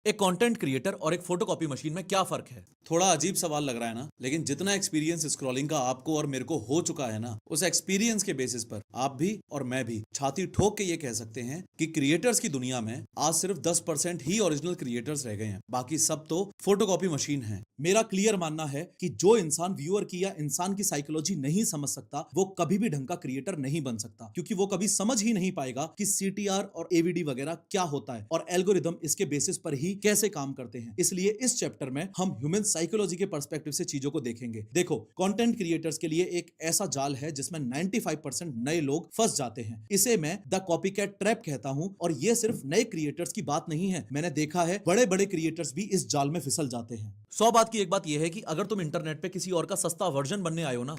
एक content creator और एक फोटोकॉपी मशीन में क्या फर्क है? थोड़ा अजीब सवाल लग रहा है ना, लेकिन जितना एक्सपीरियंस स्क्रॉलिंग का आपको और मेरे को हो चुका है ना, उस एक्सपीरियंस के बेसिस पर आप भी और मैं भी छाती ठोक के ये कह सकते हैं कि क्रिएटर्स की दुनिया में आज सिर्फ 10% ही ओरिजिनल क्रिएटर्स रह गए हैं, बाकी सब तो फोटोकॉपी मशीन है। मेरा क्लियर मानना है कि जो इंसान व्यूअर की या इंसान की साइकोलॉजी नहीं समझ सकता वो कभी भी ढंग का क्रिएटर नहीं बन सकता, क्योंकि वो कभी समझ ही नहीं पाएगा कि सीटीआर और एवीडी वगैरह क्या होता है और एल्गोरिदम इसके बेसिस पर ही कैसे काम करते हैं। इसलिए इस चैप्टर में हम ह्यूमन साइकोलॉजी के पर्सपेक्टिव से चीजों को देखेंगे। देखो, कंटेंट क्रिएटर्स के लिए एक ऐसा जाल है जिसमें 95% नए लोग फंस जाते हैं। इसे मैं द कॉपीकैट ट्रैप कहता हूं, और ये सिर्फ नए क्रिएटर्स की बात नहीं है। मैंने देखा है बड़े बड़े क्रिएटर्स भी इस जाल में फिसल जाते हैं। 100 बात की एक बात यह है कि अगर तुम इंटरनेट पे किसी और का सस्ता वर्जन बनने आए हो ना,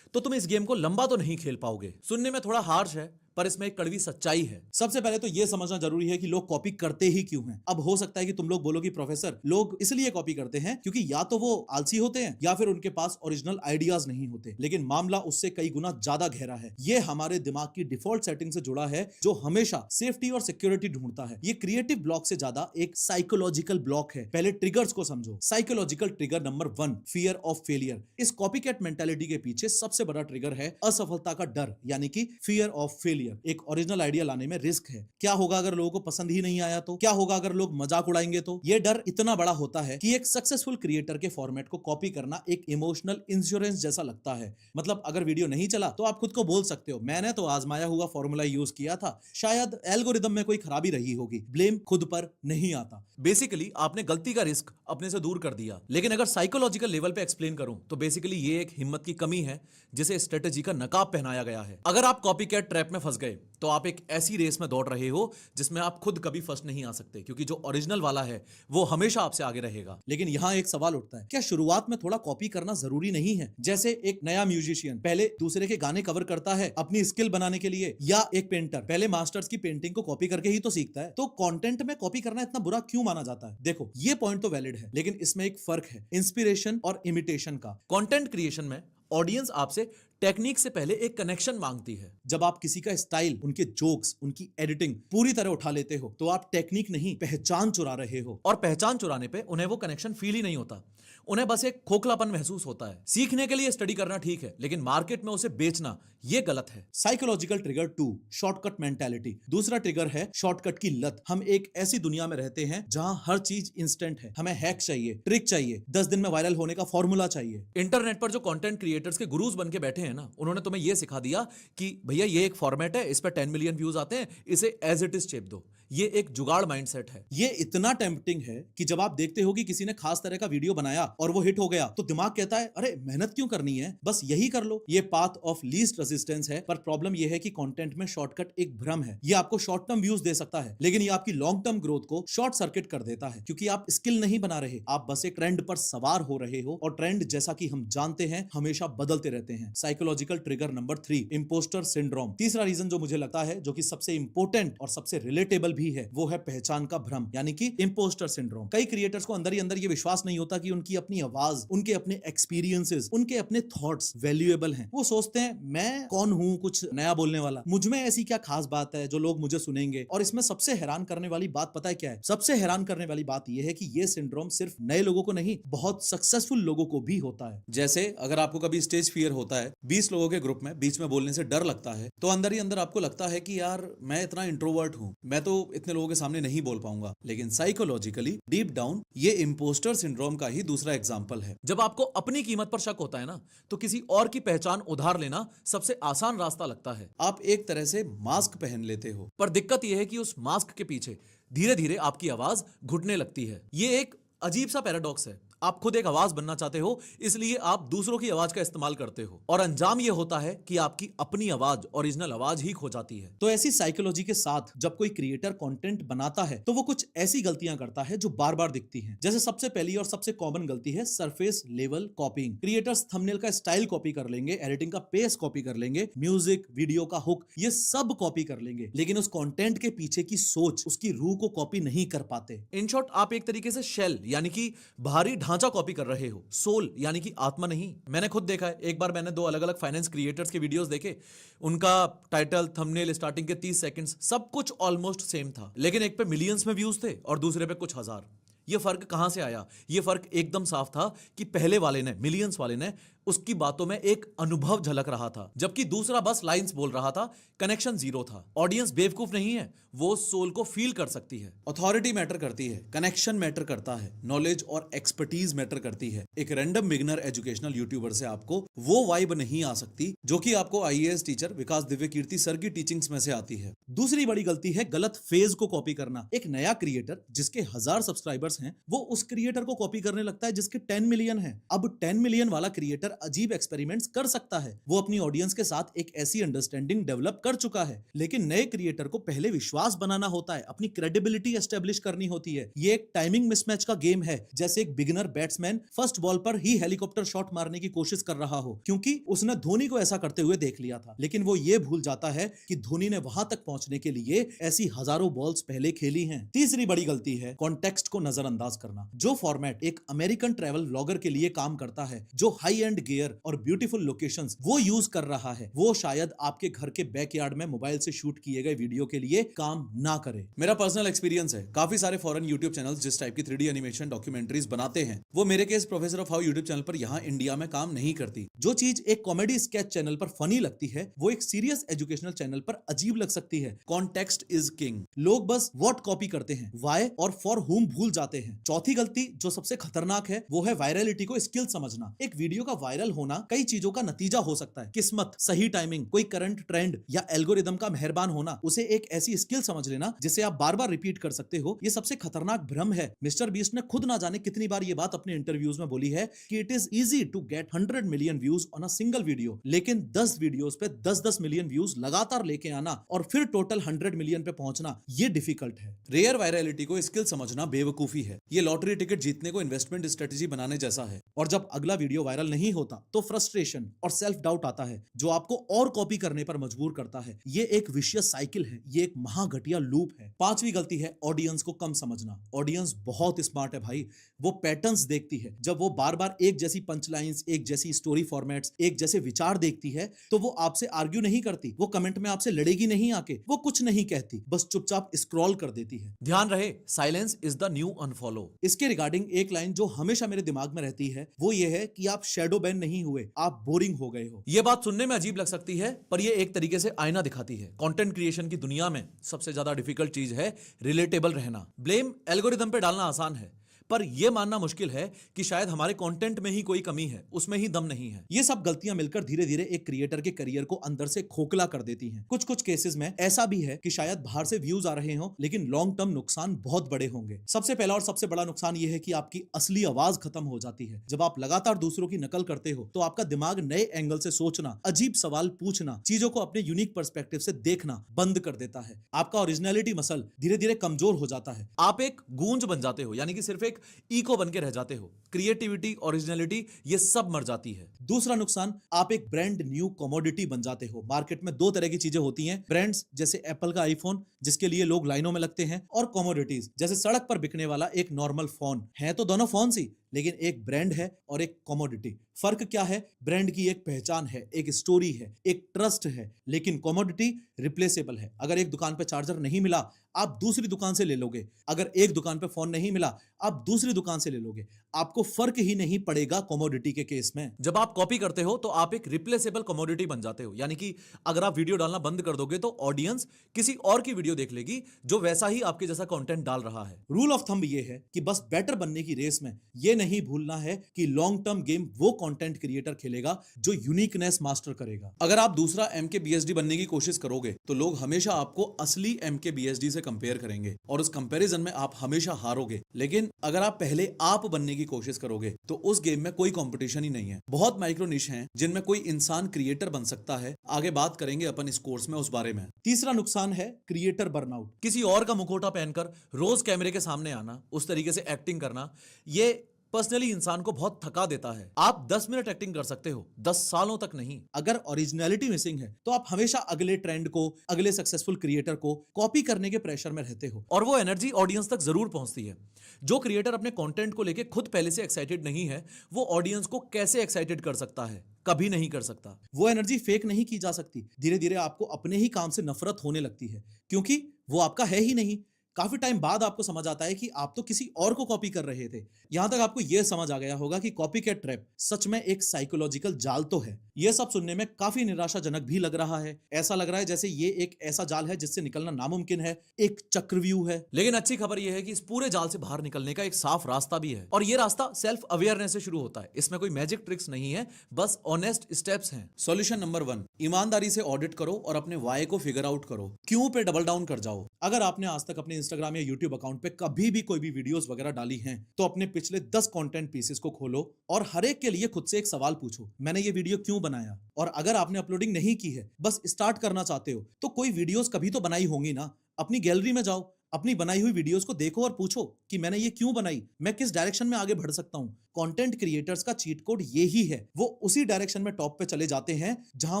तो तुम इस गेम को लंबा तो नहीं खेल पाओगे। सुनने में थोड़ा हार्श है, पर इसमें एक कड़वी सच्चाई है। सबसे पहले तो यह समझना जरूरी है कि लोग कॉपी करते ही क्यों हैं। अब हो सकता है कि तुम लोग बोलो कि प्रोफेसर, लोग इसलिए कॉपी करते हैं क्योंकि या तो वो आलसी होते हैं या फिर उनके पास ओरिजिनल आइडियाज नहीं होते। लेकिन मामला उससे कई गुना ज्यादा गहरा है। ये हमारे दिमाग की डिफॉल्ट सेटिंग से जुड़ा है, जो हमेशा सेफ्टी और सिक्योरिटी ढूंढता है। ये क्रिएटिव ब्लॉक से ज्यादा एक साइकोलॉजिकल ब्लॉक है। पहले ट्रिगर्स को समझो। Psychological trigger number 1, fear of failure. इस कॉपीकैट मेंटालिटी के पीछे सबसे बड़ा ट्रिगर है असफलता का डर, यानी कि फियर ऑफ फेलियर। एक ओरिजिनल आइडिया लाने में रिस्क है। क्या होगा अगर लोगों को पसंद ही नहीं आया तो? क्या होगा अगर लोग मजाक उड़ाएंगे तो? यह डर इतना बड़ा होता है कि एक सक्सेसफुल क्रिएटर के फॉर्मेट को कॉपी करना एक इमोशनल इंश्योरेंस जैसा लगता है। मतलब अगर वीडियो नहीं चला तो आप खुद को बोल सकते हो, मैंने तो आजमाया हुआ फॉर्मूला यूज किया था, शायद एल्गोरिदम में कोई खराबी रही होगी। ब्लेम खुद पर नहीं आता। बेसिकली आपने गलती का रिस्क अपने से दूर कर दिया। लेकिन अगर साइकोलॉजिकल लेवल पे एक्सप्लेन करूं तो बेसिकली ये एक हिम्मत की कमी है जिसे स्ट्रेटेजी का नकाब पहनाया गया है। अगर आप कॉपीकैट ट्रैप में फंस गए तो आप एक ऐसी रेस में दौड़ रहे हो जिसमें आप खुद कभी फर्स्ट नहीं आ सकते, क्योंकि जो ओरिजिनल वाला है वो हमेशा आपसे आगे रहेगा। लेकिन यहाँ एक सवाल उठता है, क्या शुरुआत में थोड़ा कॉपी करना जरूरी नहीं है? जैसे एक नया म्यूजिशियन पहले दूसरे के गाने कवर करता है अपनी स्किल बनाने के लिए, या एक पेंटर पहले मास्टर्स की पेंटिंग को कॉपी करके ही तो सीखता है। तो कंटेंट में कॉपी करना इतना बुरा क्यों माना जाता है? देखो, ये पॉइंट तो वैलिड है, लेकिन इसमें एक फर्क है इंस्पिरेशन और इमिटेशन का। कंटेंट क्रिएशन में ऑडियंस आपसे टेक्निक से पहले एक कनेक्शन मांगती है। जब आप किसी का स्टाइल, उनके जोक्स, उनकी एडिटिंग पूरी तरह उठा लेते हो तो आप टेक्निक नहीं, पहचान चुरा रहे हो। और पहचान चुराने पे उन्हें वो कनेक्शन फील ही नहीं होता, उन्हें बस एक खोखलापन महसूस होता है। सीखने के लिए स्टडी करना ठीक है, लेकिन मार्केट में उसे बेचना ये गलत है। Psychological trigger 2, shortcut mentality. दूसरा ट्रिगर है शॉर्टकट की लत। हम एक ऐसी दुनिया में रहते हैं जहां हर चीज इंस्टेंट है। हमें हैक चाहिए, ट्रिक चाहिए, 10 दिन में वायरल होने का फॉर्मूला चाहिए। इंटरनेट पर जो कंटेंट क्रिएटर्स के गुरुज बन के बैठे हैं ना, उन्होंने तुम्हें ये सिखा दिया कि भैया ये एक फॉर्मेट है, इस पर 10 मिलियन व्यूज आते हैं, इसे एज इट इज शेप दो। ये एक जुगाड़ माइंडसेट है। ये इतना टेम्पटिंग है कि जब आप देखते हो कि किसी ने खास तरह का वीडियो बनाया और वो हिट हो गया, तो दिमाग कहता है अरे मेहनत क्यों करनी है, बस यही कर लो। ये पाथ ऑफ लीस्ट रेजिस्टेंस है। पर प्रॉब्लम ये है कि कंटेंट में शॉर्टकट एक भ्रम है। ये आपको शॉर्ट टर्म व्यूज दे सकता है, लेकिन ये आपकी लॉन्ग टर्म ग्रोथ को शॉर्ट सर्किट कर देता है, क्योंकि आप स्किल नहीं बना रहे, आप बस एक ट्रेंड पर सवार हो रहे हो। और ट्रेंड, जैसा कि हम जानते हैं, हमेशा बदलते रहते हैं। Psychological trigger number 3, impostor syndrome. तीसरा रीजन जो मुझे लगता है, जो कि सबसे इंपॉर्टेंट और सबसे रिलेटेबल भी है, वो है पहचान का भ्रम, यानी कि इंपोस्टर सिंड्रोम। कई क्रिएटर्स को अंदर ही अंदर ये विश्वास नहीं होता कि उनकी अपनी आवाज, उनके अपने एक्सपीरियंसेस, उनके अपने थॉट्स वैल्यूएबल हैं। वो सोचते हैं मैं कौन हूं कुछ नया बोलने वाला, मुझ में ऐसी क्या खास बात है जो लोग मुझे सुनेंगे। और इसमें सबसे हैरान करने वाली बात पता है क्या है? सबसे हैरान करने वाली बात यह है कि ये सिंड्रोम सिर्फ नए लोगों को नहीं, बहुत सक्सेसफुल लोगों को भी होता है। जैसे अगर आपको कभी स्टेज फियर होता है, 20 लोगों के ग्रुप में बीच में बोलने से डर लगता है, तो अंदर ही अंदर आपको लगता है कि यार मैं इतना इंट्रोवर्ट हूं, मैं तो इतने लोगों के सामने नहीं बोल पाऊंगा। लेकिन साइकोलॉजिकली डीप डाउन ये इंपोस्टर सिंड्रोम का ही दूसरा एग्जांपल है। जब आपको अपनी कीमत पर शक होता है ना, तो किसी और की पहचान उधार लेना सबसे आसान रास्ता लगता है। आप एक तरह से मास्क पहन लेते हो। पर दिक्कत यह है कि उस मास्क के पीछे धीरे धीरे आपकी आवाज घुटने लगती है। ये एक अजीब सा पैराडॉक्स है। आप खुद एक आवाज बनना चाहते हो, इसलिए आप दूसरों की आवाज का इस्तेमाल करते हो, और अंजाम यह होता है कि आपकी अपनी आवाज, ओरिजिनल आवाज ही खो जाती है। तो ऐसी साइकोलॉजी के साथ जब कोई क्रिएटर कंटेंट बनाता है तो वो कुछ ऐसी गलतियां करता है जो बार बार दिखती हैं। जैसे सबसे पहली और सबसे कॉमन गलती है surface level copying. Creators thumbnail का स्टाइल कॉपी कर लेंगे, एडिटिंग का पेस कॉपी कर लेंगे, म्यूजिक, वीडियो का हुक, ये सब कॉपी कर लेंगे, लेकिन उस कंटेंट के पीछे की सोच, उसकी रूह को कॉपी नहीं कर पाते। इन शॉर्ट, आप एक तरीके से शेल यानी कि बाहरी ढांचा कॉपी कर रहे हो, सोल यानी कि आत्मा नहीं। मैंने खुद देखा है, एक बार मैंने 2 अलग अलग फाइनेंस क्रिएटर्स के वीडियोस देखे, उनका टाइटल, थंबनेल, स्टार्टिंग के 30 सेकंड्स सब कुछ ऑलमोस्ट सेम था, लेकिन एक पे मिलियंस में व्यूज थे और दूसरे पे कुछ हजार। ये फर्क कहां से आया? ये फर्क एकदम साफ था कि पहले वाले ने, मिलियंस वाले ने, उसकी बातों में एक अनुभव झलक रहा था, जबकि दूसरा बस लाइंस बोल रहा था, कनेक्शन जीरो था। ऑडियंस बेवकूफ नहीं है, वो सोल को फील कर सकती है। अथॉरिटी मैटर करती है, कनेक्शन मैटर करता है, नॉलेज और एक्सपर्टीज मैटर करती है। एक रैंडम बिगिनर एजुकेशनल यूट्यूबर से आपको वो वाइब नहीं आ सकती जो कि आपको आईएएस टीचर विकास दिव्य कीर्ति सर की टीचिंग्स में से आती है। दूसरी बड़ी गलती है गलत फेज को कॉपी करना। एक नया क्रिएटर जिसके 1000 सब्सक्राइबर्स हैं, वो उस क्रिएटर को कॉपी करने लगता है जिसके 10 मिलियन है। अब 10 मिलियन वाला क्रिएटर अजीब एक्सपेरिमेंट्स कर सकता है, वो अपनी ऑडियंस के साथ एक ऐसी अंडरस्टैंडिंग डेवलप कर चुका है, लेकिन नए क्रिएटर को पहले विश्वास बनाना होता है, अपनी क्रेडिबिलिटी एस्टेब्लिश करनी होती है। ये एक टाइमिंग मिसमैच का गेम है, जैसे एक बिगिनर बैट्समैन फर्स्ट बॉल पर ही हेलीकॉप्टर शॉट मारने की कोशिश कर रहा हो, क्योंकि उसने धोनी को ऐसा करते हुए देख लिया था, लेकिन वो ये भूल जाता है कि धोनी ने वहां तक पहुंचने के लिए ऐसी हजारों बॉल्स पहले खेली हैं। तीसरी बड़ी गलती है कॉन्टेक्स्ट को नजरअंदाज करना। जो फॉर्मेट एक अमेरिकन ट्रैवल व्लॉगर के लिए काम करता है, जो हाई एंड गियर और ब्यूटीफुल लोकेशंस वो यूज कर रहा है, वो शायद आपके घर के बैकयार्ड में मोबाइल से शूट किए गए वीडियो के लिए काम ना करे। मेरा पर्सनल एक्सपीरियंस है, काफी सारे फॉरेन यूट्यूब चैनल्स जिस टाइप की 3D एनिमेशन डॉक्यूमेंट्रीज बनाते हैं, वो मेरे case professor of how YouTube channel पर यहाँ इंडिया में काम नहीं करती। जो चीज एक कॉमेडी स्केच चैनल पर फनी लगती है, वो एक सीरियस एजुकेशनल चैनल पर अजीब लग सकती है। Context is king. लोग बस व्हाट कॉपी करते हैं, व्हाई और फॉर हुम भूल जाते हैं। चौथी गलती जो सबसे खतरनाक है, वो है वायरलिटी को स्किल समझना। एक वीडियो का वायरल होना कई चीजों का नतीजा हो सकता है, किस्मत, सही टाइमिंग, कोई करंट ट्रेंड या एल्गोरिदम का मेहरबान होना। उसे एक ऐसी स्किल समझ लेना जिसे आप बार बार रिपीट कर सकते हो, ये सबसे खतरनाक भ्रम है। मिस्टर बीस्ट ने खुद ना जाने कितनी बार ये बात अपने इंटरव्यूज में बोली है कि it is easy to get 100 million views on a single video, लेकिन 10 वीडियोस पे 10-10 मिलियन व्यूज लगातार लेके आना और फिर टोटल 100 मिलियन पे पहुंचना, ये डिफिकल्ट है। रेयर वायरलिटी को स्किल समझना बेवकूफी है। ये लॉटरी टिकट जीतने को इन्वेस्टमेंट स्ट्रेटेजी बनाने जैसा है। और जब अगला वीडियो वायरल नहीं होता तो फ्रस्ट्रेशन और सेल्फ डाउट आता है, जो आपको और कॉपी करने पर मजबूर करता है। ये एक विशियस साइकिल है, ये एक महाघटिया लूप है। पांचवी गलती है ऑडियंस को कम समझना। ऑडियंस बहुत स्मार्ट है भाई, वो पैटर्न्स देखती है। जब वो बार बार एक जैसी पंचलाइंस, एक जैसी स्टोरी फॉर्मेट्स, एक जैसे विचार देखती है, तो वो आपसे आर्ग्यू नहीं करती, वो कमेंट में आपसे लड़ेगी नहीं आके, वो कुछ नहीं कहती, बस चुपचाप स्क्रॉल कर देती है। ध्यान रहे, silence is the new unfollow. इसके रिगार्डिंग एक लाइन जो हमेशा मेरे दिमाग में रहती है, वो ये है कि आप शैडो बैन नहीं हुए, आप बोरिंग हो गए हो। ये बात सुनने में अजीब लग सकती है, पर ये एक तरीके से आईना दिखाती है। कंटेंट क्रिएशन की दुनिया में सबसे ज्यादा डिफिकल्ट चीज है रिलेटेबल रहना। ब्लेम एल्गोरिदम पे डालना आसान है, पर यह मानना मुश्किल है कि शायद हमारे कंटेंट में ही कोई कमी है, उसमें ही दम नहीं है। ये सब गलतियां मिलकर धीरे धीरे एक क्रिएटर के करियर को अंदर से खोखला कर देती हैं। कुछ कुछ केसेस में ऐसा भी है कि शायद बाहर से व्यूज आ रहे हो, लेकिन लॉन्ग टर्म नुकसान बहुत बड़े होंगे। सबसे पहला और सबसे बड़ा नुकसान यह है कि आपकी असली आवाज खत्म हो जाती है। जब आप लगातार दूसरों की नकल करते हो, तो आपका दिमाग नए एंगल से सोचना, अजीब सवाल पूछना, चीजों को अपने यूनिक पर्सपेक्टिव से देखना बंद कर देता है। आपका ओरिजिनलिटी मसल धीरे धीरे कमजोर हो जाता है। आप एक गूंज बन जाते हो, यानी कि सिर्फ एक इको बन के रह जाते हो। क्रिएटिविटी, ओरिजिनलिटी, ये सब मर जाती है। दूसरा नुकसान, आप एक ब्रांड न्यू कमोडिटी बन जाते हो। मार्केट में दो तरह की चीजें होती हैं, ब्रांड्स जैसे एप्पल का आईफोन जिसके लिए लोग लाइनों में लगते हैं, और कमोडिटीज जैसे सड़क पर बिकने वाला एक नॉर्मल फोन। है तो दोनों फोन सी, लेकिन एक ब्रांड है और एक कमोडिटी। फर्क क्या है? ब्रांड की एक पहचान है, एक स्टोरी है, एक ट्रस्ट है, लेकिन कमोडिटी रिप्लेसेबल है। अगर एक दुकान पे चार्जर नहीं मिला, आप दूसरी दुकान से ले लोगे। अगर एक दुकान पे फोन नहीं मिला, आप दूसरी दुकान से ले लोगे। आपको फर्क ही नहीं पड़ेगा कमोडिटी के केस में। जब आप कॉपी करते हो तो आप एक रिप्लेसेबल कमोडिटी बन जाते हो, यानी कि अगर आप वीडियो डालना बंद कर दोगे तो ऑडियंस किसी और की वीडियो देख लेगी जो वैसा ही आपके जैसा कंटेंट डाल रहा है। रूल ऑफ थंब ये है कि बस बेटर बनने की रेस में ये नहीं भूलना है कि लॉन्ग टर्म गेम वो कंटेंट क्रिएटर खेलेगा जो यूनिकनेस मास्टर करेगा। अगर आप दूसरा MKBHD बनने की कोशिश करोगे तो लोग हमेशा आपको असली MKBHD से कंपेयर करेंगे और उस कंपैरिजन में आप हमेशा हारोगे। लेकिन अगर आप पहले आप बनने की कोशिश करोगे तो उस गेम में कोई कंपटीशन ही नहीं है। बहुत माइक्रो निश हैं जिनमें कोई इंसान क्रिएटर बन सकता है। आगे बात करेंगे अपन इस कोर्स में उस बारे में। तीसरा नुकसान है क्रिएटर बर्नआउट। किसी और का मुखौटा पहनकर रोज कैमरे के सामने आना, उस तरीके से एक्टिंग करना, ये पर्सनली इंसान को बहुत थका देता है। आप 10 मिनट एक्टिंग कर सकते हो, 10 सालों तक नहीं। अगर ओरिजिनलिटी मिसिंग है तो आप हमेशा अगले ट्रेंड को, अगले सक्सेसफुल क्रिएटर को कॉपी करने के प्रेशर में रहते हो, और वो एनर्जी ऑडियंस तक जरूर पहुंचती है। जो क्रिएटर अपने कंटेंट को लेके खुद पहले से एक्साइटेड नहीं है, वो ऑडियंस को कैसे एक्साइटेड कर सकता है? कभी नहीं कर सकता। वो एनर्जी फेक नहीं की जा सकती। धीरे धीरे आपको अपने ही काम से नफरत होने लगती है, क्योंकि वो आपका है ही नहीं। काफी टाइम बाद आपको समझ आता है कि आप तो किसी और को कॉपी कर रहे थे। यहां तक आपको यह समझ आ गया होगा कि कॉपी कैट ट्रैप सच में एक साइकोलॉजिकल जाल तो है। यह सब सुनने में काफी निराशाजनक भी लग रहा है। ऐसा लग रहा है जैसे ये एक ऐसा जाल है जिससे निकलना नामुमकिन है, एक चक्रव्यूह है। लेकिन अच्छी खबर यह है कि इस पूरे जाल से बाहर निकलने का एक साफ रास्ता भी है, और ये रास्ता सेल्फ अवेयरनेस से शुरू होता है। इसमें कोई मैजिक ट्रिक्स नहीं है, बस ऑनेस्ट स्टेप्स हैं। सॉल्यूशन नंबर 1, ईमानदारी से ऑडिट करो और अपने वाई को फिगर आउट करो। क्यों पे डबल डाउन कर जाओ। अगर आपने आज तक अपने इंस्टाग्राम या यूट्यूब अकाउंट पे कभी भी कोई भी वीडियोस वगैरह डाली हैं, तो अपने पिछले 10 कंटेंट पीसेस को खोलो और हर एक के लिए खुद से एक सवाल पूछो, मैंने ये वीडियो क्यों बनाया। और अगर आपने अपलोडिंग नहीं की है, बस स्टार्ट करना चाहते हो, तो कोई वीडियोस कभी तो बनाई होंगी ना। अपनी गैलरी में जाओ, अपनी बनाई हुई वीडियोस को देखो और पूछो कि मैंने ये क्यों बनाई, मैं किस डायरेक्शन में आगे बढ़ सकता हूं। कंटेंट क्रिएटर्स का चीट कोड ये ही है, वो उसी डायरेक्शन में टॉप पे चले जाते हैं जहां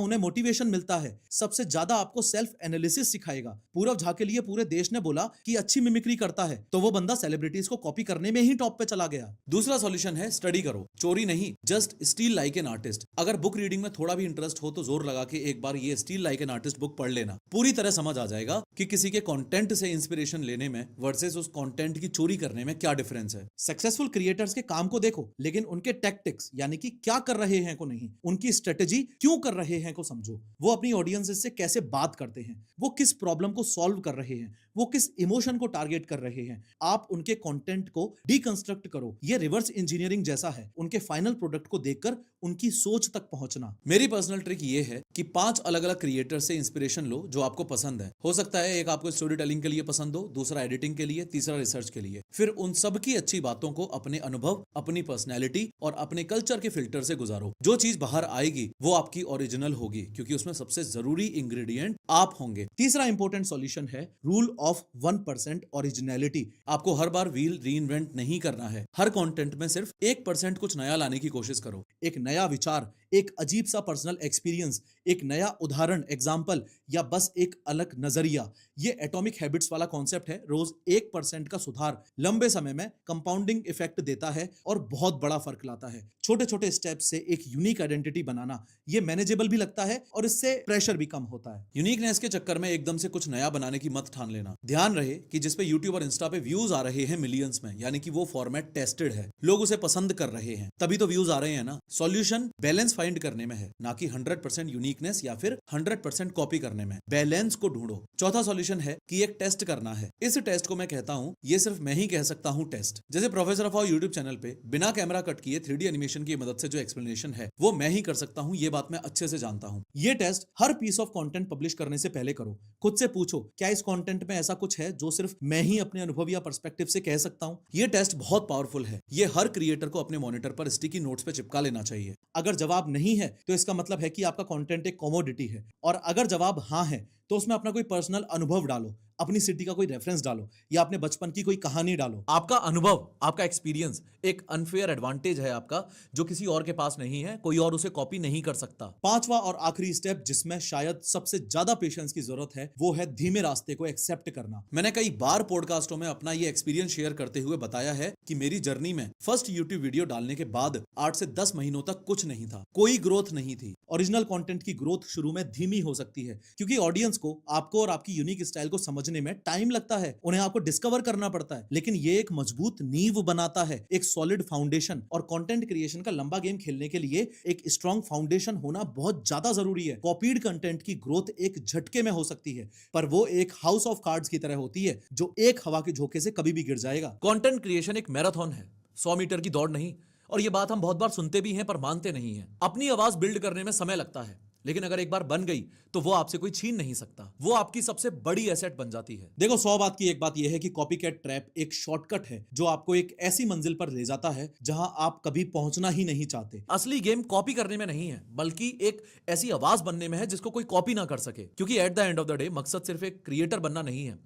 उन्हें मोटिवेशन मिलता है। सबसे ज्यादा आपको सेल्फ एनालिसिस सिखाएगा। पूरव झा के लिए पूरे देश ने बोला कि अच्छी मिमिक्री करता है, तो वो बंदा सेलिब्रिटीज को कॉपी करने में ही टॉप पे चला गया। दूसरा सॉल्यूशन है स्टडी करो, चोरी नहीं, just steel like an artist. अगर बुक रीडिंग में थोड़ा भी इंटरेस्ट हो तो जोर लगा के एक बार ये steel like an artist book पढ़ लेना। पूरी तरह समझ आ जाएगा कि किसी के कंटेंट से इंस्पिरेशन लेने में वर्सेस उस कंटेंट की चोरी करने में क्या डिफरेंस है। सक्सेसफुल क्रिएटर्स के काम को देखो, लेकिन उनके टैक्टिक्स यानी कि क्या कर रहे हैं को नहीं, उनकी स्ट्रेटेजी क्यों कर रहे हैं को समझो। वो अपनी ऑडियंसेस से कैसे बात करते हैं, वो किस प्रॉब्लम को सॉल्व कर रहे हैं, वो किस इमोशन को टारगेट कर रहे हैं। आप उनके कंटेंट को डीकंस्ट्रक्ट करो। ये रिवर्स इंजीनियरिंग जैसा है, उनके फाइनल प्रोडक्ट को देखकर उनकी सोच तक पहुंचना। मेरी पर्सनल ट्रिक ये है कि 5 अलग अलग क्रिएटर से इंस्पिरेशन लो जो आपको पसंद है। हो सकता है एक आपको स्टोरी टेलिंग के लिए पसंद हो, दूसरा एडिटिंग के लिए, तीसरा रिसर्च के लिए। फिर उन सब की अच्छी बातों को अपने अनुभव, अपनी पर्सनैलिटी और अपने कल्चर के फिल्टर से गुजारो। जो चीज बाहर आएगी वो आपकी ओरिजिनल होगी, क्योंकि उसमें सबसे जरूरी इंग्रेडिएंट आप होंगे। तीसरा इंपॉर्टेंट सॉल्यूशन है रूल ऑफ 1% ओरिजिनलिटी। आपको हर बार व्हील रीइन्वेंट नहीं करना है। हर कंटेंट में सिर्फ 1% कुछ नया लाने की कोशिश करो। एक नया विचार, एक अजीब सा पर्सनल एक्सपीरियंस, एक नया उदाहरण एग्जाम्पल, या बस एक अलग नजरिया। ये एटॉमिक हैबिट्स वाला कॉन्सेप्ट है। रोज 1% का सुधार लंबे समय में कंपाउंडिंग इफेक्ट देता है और बहुत बड़ा फर्क लाता है। छोटे छोटे स्टेप से एक यूनिक आइडेंटिटी बनाना, ये मैनेजेबल भी लगता है और इससे प्रेशर भी कम होता है। यूनिकनेस के चक्कर में एकदम से कुछ नया बनाने की मत ठान लेना। ध्यान रहे कि जिस पे यूट्यूब और इंस्टा पे व्यूज आ रहे हैं मिलियंस में, यानी कि वो फॉर्मेट टेस्टेड है, लोग उसे पसंद कर रहे हैं, तभी तो व्यूज आ रहे हैं ना। सॉल्यूशन बैलेंस फाइंड करने में है, ना कि 100% यूनिकनेस या फिर 100% कॉपी करने में। बैलेंस को ढूंढो। चौथा सॉल्यूशन है कि एक टेस्ट करना है। इस टेस्ट को मैं कहता हूं, ये सिर्फ मैं ही कह सकता हूं टेस्ट। जैसे professor of our YouTube channel पे बिना कैमरा कट किए 3D एनिमेशन की मदद से जो एक्सप्लेनेशन है वो मैं ही कर सकता हूं, ये बात मैं अच्छे से जानता हूं। ये टेस्ट हर पीस ऑफ कंटेंट पब्लिश करने से पहले करो। खुद से पूछो, क्या इस कंटेंट में ऐसा कुछ है जो सिर्फ मैं ही अपने अनुभव या पर्सपेक्टिव से कह सकता हूं। ये टेस्ट बहुत पावरफुल है। ये हर क्रिएटर को अपने मॉनिटर पर स्टिकी नोट्स पे चिपका लेना चाहिए। अगर जवाब नहीं है तो इसका मतलब है कि आपका कंटेंट एक कमोडिटी है, और अगर जवाब हाँ है तो उसमें अपना कोई पर्सनल अनुभव डालो, अपनी सिटी का कोई रेफरेंस डालो या अपने बचपन की कोई कहानी डालो। आपका अनुभव, आपका एक्सपीरियंस एक अनफेयर एडवांटेज है आपका, जो किसी और के पास नहीं है, कोई और उसे कॉपी नहीं कर सकता। पांचवा और आखिरी स्टेप, जिसमें शायद सबसे ज्यादा पेशेंस की जरूरत है, वो है धीमे रास्ते को एक्सेप्ट करना। मैंने कई बार पॉडकास्टों में अपना ये एक्सपीरियंस शेयर करते हुए बताया है कि मेरी जर्नी में फर्स्ट यूट्यूब वीडियो डालने के बाद 8 से 10 महीनों तक कुछ नहीं था, कोई ग्रोथ नहीं थी। ओरिजिनल कंटेंट की ग्रोथ शुरू में धीमी हो सकती है, क्योंकि ऑडियंस को आपको और आपकी यूनिक स्टाइल को समझने में टाइम लगता है, उन्हें आपको डिस्कवर करना पड़ता है। लेकिन ये एक मजबूत नींव बनाता है, एक सॉलिड फाउंडेशन। और कंटेंट क्रिएशन का लंबा गेम खेलने के लिए एक स्ट्रॉन्ग फाउंडेशन होना बहुत ज्यादा जरूरी है। कॉपीड कंटेंट की ग्रोथ एक झटके में हो सकती है, पर वो एक हाउस ऑफ कार्ड्स की तरह होती है जो एक हवा के झोंके से कभी भी गिर जाएगा। कंटेंट क्रिएशन एक मैराथन है, 100 मीटर की दौड़ नहीं। और ये बात हम बहुत बार सुनते भी हैं पर मानते नहीं हैं। अपनी आवाज बिल्ड करने में समय लगता है, लेकिन अगर एक बार बन गई तो वो आपसे कोई छीन नहीं सकता। वो आपकी सबसे बड़ी एसेट बन जाती है। देखो, 100 बात की एक बात यह है कि कॉपीकैट ट्रैप एक शॉर्टकट है जो आपको एक ऐसी मंजिल पर ले जाता है जहां आप कभी पहुंचना ही नहीं चाहते। असली गेम कॉपी करने में नहीं है, बल्कि एक ऐसी आवाज बनने में है जिसको कोई कॉपी ना कर सके। क्योंकि at the end of the day मकसद सिर्फ एक क्रिएटर बनना नहीं है,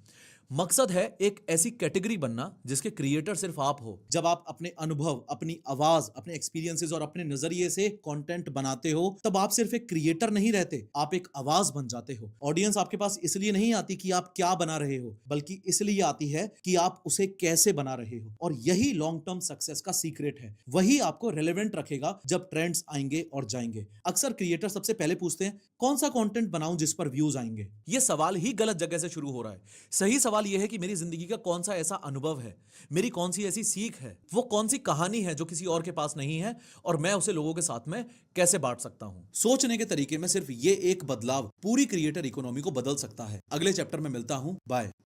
मकसद है एक ऐसी कैटेगरी बनना जिसके क्रिएटर सिर्फ आप हो। जब आप अपने अनुभव, अपनी आवाज, अपने एक्सपीरियंसेस और अपने नजरिए से कंटेंट बनाते हो, तब आप सिर्फ एक क्रिएटर नहीं रहते, आप एक आवाज बन जाते हो। ऑडियंस आपके पास इसलिए नहीं आती कि आप क्या बना रहे हो, बल्कि इसलिए आती है कि आप उसे कैसे बना रहे हो। और यही लॉन्ग टर्म सक्सेस का सीक्रेट है। वही आपको रेलेवेंट रखेगा जब ट्रेंड्स आएंगे और जाएंगे। अक्सर क्रिएटर सबसे पहले पूछते हैं, कौन सा कंटेंट बनाऊं जिस पर व्यूज आएंगे। यह सवाल ही गलत जगह से शुरू हो रहा है। सही सवाल सवाल यह है कि मेरी जिंदगी का कौन सा ऐसा अनुभव है, मेरी कौन सी ऐसी सीख है, वो कौन सी कहानी है जो किसी और के पास नहीं है, और मैं उसे लोगों के साथ में कैसे बांट सकता हूं। सोचने के तरीके में सिर्फ ये एक बदलाव पूरी क्रिएटर इकोनॉमी को बदल सकता है। अगले चैप्टर में मिलता हूं, बाय।